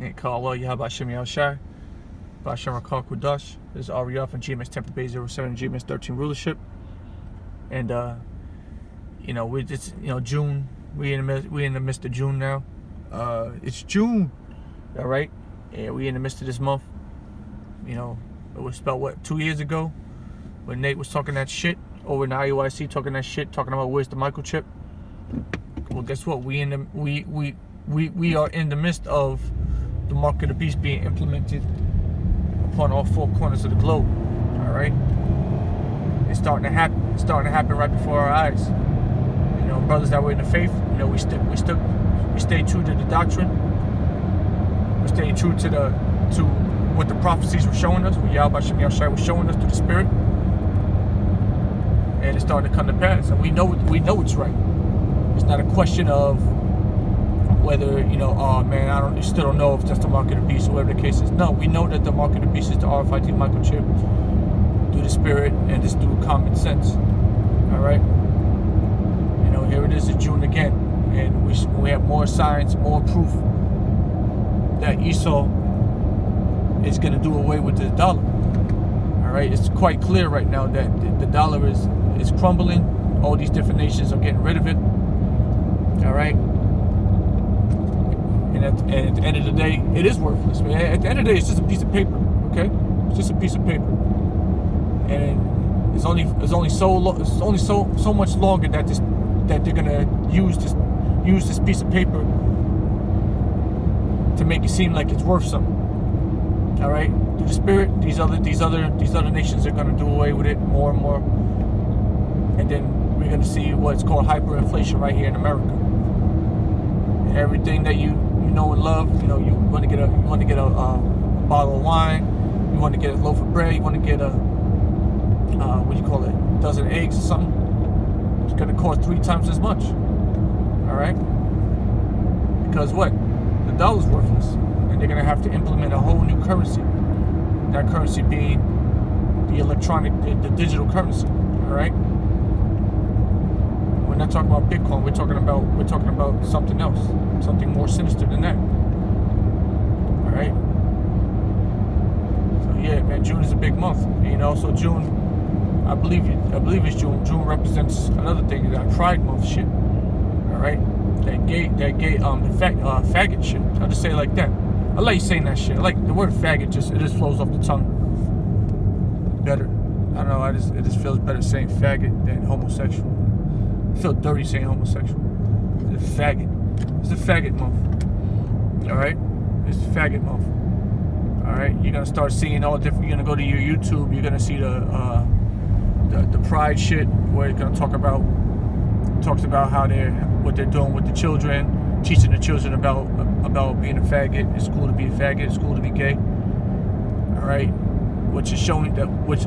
And call Allah Yahaba Shemi Al Shai. Bashar Rakal Kudash. This is Ariel from GMS Tampa Bay 07 GMS 13 rulership. And we just June. We in the midst of June now. It's June. All right. And we in the midst of this month. It was about what, 2 years ago when Nate was talking that shit over in the IUIC, talking that shit, talking about where's the microchip. Well, guess what? We are in the midst of the mark of the beast being implemented upon all four corners of the globe. All right, it's starting to happen. It's starting to happen right before our eyes. Brothers that were in the faith, we stay true to the doctrine. We stay true to what the prophecies were showing us. What Yahweh Shem Yahshai was showing us through the Spirit, and it's starting to come to pass. And we know it's right. It's not a question of whether, oh man, I still don't know if that's the mark of the beast or whatever the case is. No, we know that the mark of the beast is the RFID microchip through the Spirit and just through common sense. All right? Here it is in June again. And we have more signs, more proof that Esau is going to do away with the dollar. All right? It's quite clear right now that the dollar is crumbling. All these different nations are getting rid of it. All right? And at the end of the day, it is worthless, man. At the end of the day, it's just a piece of paper, okay? It's just a piece of paper, and it's only so much longer that they're gonna use this piece of paper to make it seem like it's worth something. All right, through the Spirit, these other nations are gonna do away with it more and more, and then we're gonna see what's called hyperinflation right here in America. And everything that you know and love, you want to get a bottle of wine, you want to get a loaf of bread, you want to get a dozen eggs or something. It's going to cost 3 times as much. All right, because what? The dollar's worthless, and they're going to have to implement a whole new currency. That currency being the electronic, the digital currency. All right. We're not talking about Bitcoin. We're talking about something else, something more sinister than that. All right. So yeah, man, June is a big month. So June, I believe it's June. June represents another thing, that Pride Month shit. All right, faggot shit. I'll just say it like that. I like saying that shit. I like the word faggot. It just flows off the tongue better. I don't know. It just feels better saying faggot than homosexual. I feel dirty saying homosexual. It's a faggot. It's a faggot month. All right? It's a faggot month. All right? You're gonna start seeing all different. You're gonna go to your YouTube. You're gonna see the pride shit, where it's gonna talks about what they're doing with the children, teaching the children about being a faggot. It's cool to be a faggot. It's cool to be gay. All right? Which is showing that, which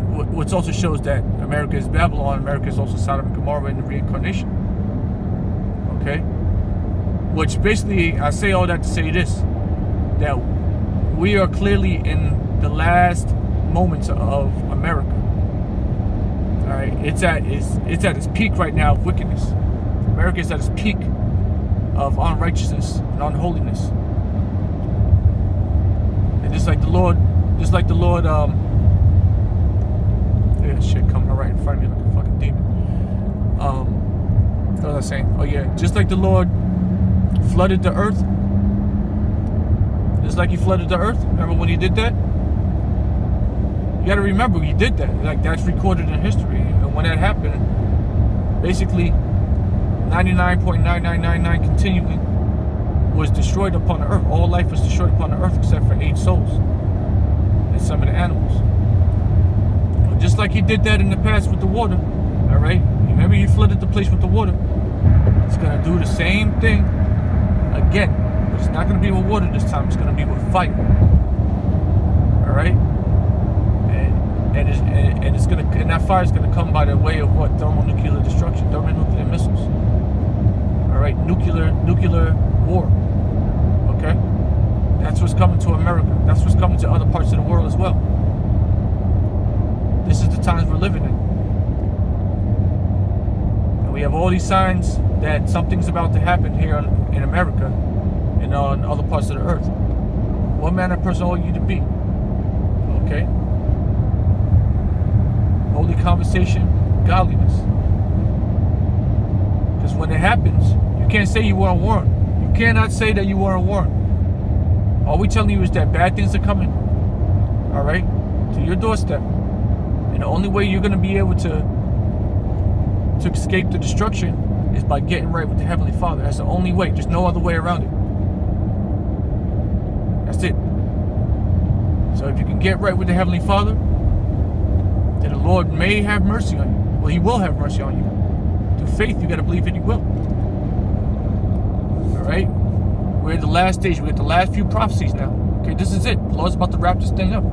also shows that America is Babylon. America is also Sodom and Gomorrah in the reincarnation. Okay, which basically, I say all that to say this: that we are clearly in the last moments of America. All right, it's at its peak right now of wickedness. America is at its peak of unrighteousness and unholiness, and just like the Lord. Yeah, shit coming right in front of me like a fucking demon. What was I saying? Oh yeah, just like the Lord flooded the earth. Just like he flooded the earth. Remember when he did that? You gotta remember he did that. Like, that's recorded in history. And when that happened, basically 99.9999 continuing was destroyed upon the earth. All life was destroyed upon the earth except for 8 souls and some of the animals. Just like he did that in the past with the water, all right? Remember, he flooded the place with the water. He's going to do the same thing again, but it's not going to be with water this time. It's going to be with fire, all right? And that fire is going to come by the way of what? Thermonuclear destruction, thermonuclear missiles, all right? Nuclear war, okay? That's what's coming to America. That's what's coming to other parts of the world as well. This is the times we're living in. And we have all these signs that something's about to happen here in America and on other parts of the earth. What manner of person ought you to be? Okay? Holy conversation, godliness. Because when it happens, you can't say you weren't warned. You cannot say that you weren't warned. All we telling you is that bad things are coming. Alright? To your doorstep. And the only way you're going to be able to escape the destruction is by getting right with the Heavenly Father. That's the only way. There's no other way around it. That's it. So if you can get right with the Heavenly Father, then the Lord may have mercy on you. Well, He will have mercy on you. Through faith, you got to believe that He will. Alright? We're at the last stage. We're at the last few prophecies now. Okay, this is it. The Lord's about to wrap this thing up.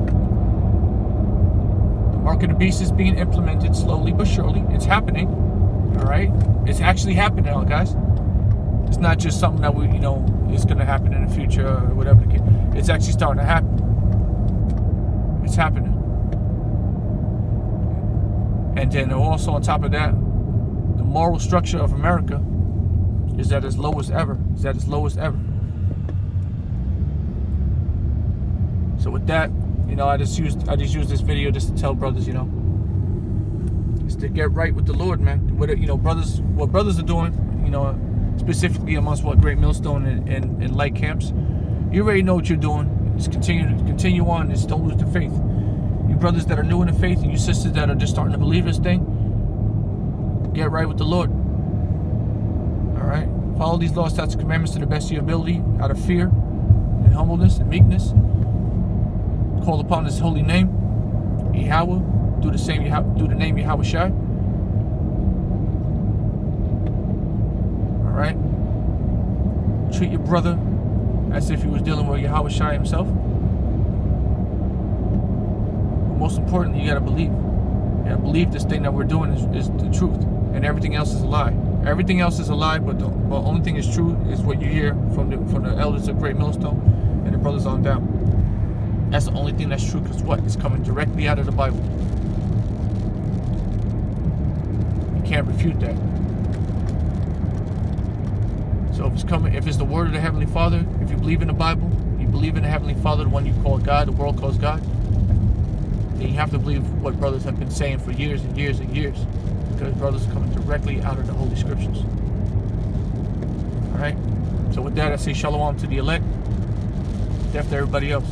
The mark of the beast is being implemented slowly but surely. It's happening. Alright? It's actually happening now, guys. It's not just something that we, is going to happen in the future or whatever the case. It's actually starting to happen. It's happening. And then also on top of that, the moral structure of America is at its lowest ever. So with that, I just used this video just to tell brothers, is to get right with the Lord, man. What brothers are doing, specifically amongst Great Millstone and Light Camps. You already know what you're doing. Just continue on. Just don't lose the faith. You brothers that are new in the faith and you sisters that are just starting to believe this thing, get right with the Lord. Alright? Follow these laws, statutes, and commandments to the best of your ability, out of fear and humbleness and meekness. Call upon His holy name, Yahweh. Do the name Yahweh Shai. Alright? Treat your brother as if he was dealing with Yahweh Shai himself. But most importantly, you gotta believe. You gotta believe this thing that we're doing is the truth. And everything else is a lie. Everything else is a lie, but the only thing is true is what you hear from the elders of Great Millstone and the brothers on down. That's the only thing that's true, because what? It's coming directly out of the Bible. You can't refute that. So if it's the word of the Heavenly Father, if you believe in the Bible, you believe in the Heavenly Father, the one you call God, the world calls God, then you have to believe what brothers have been saying for years and years and years, because brothers are coming directly out of the Holy Scriptures. Alright? So with that, I say shalom to the elect, death to everybody else.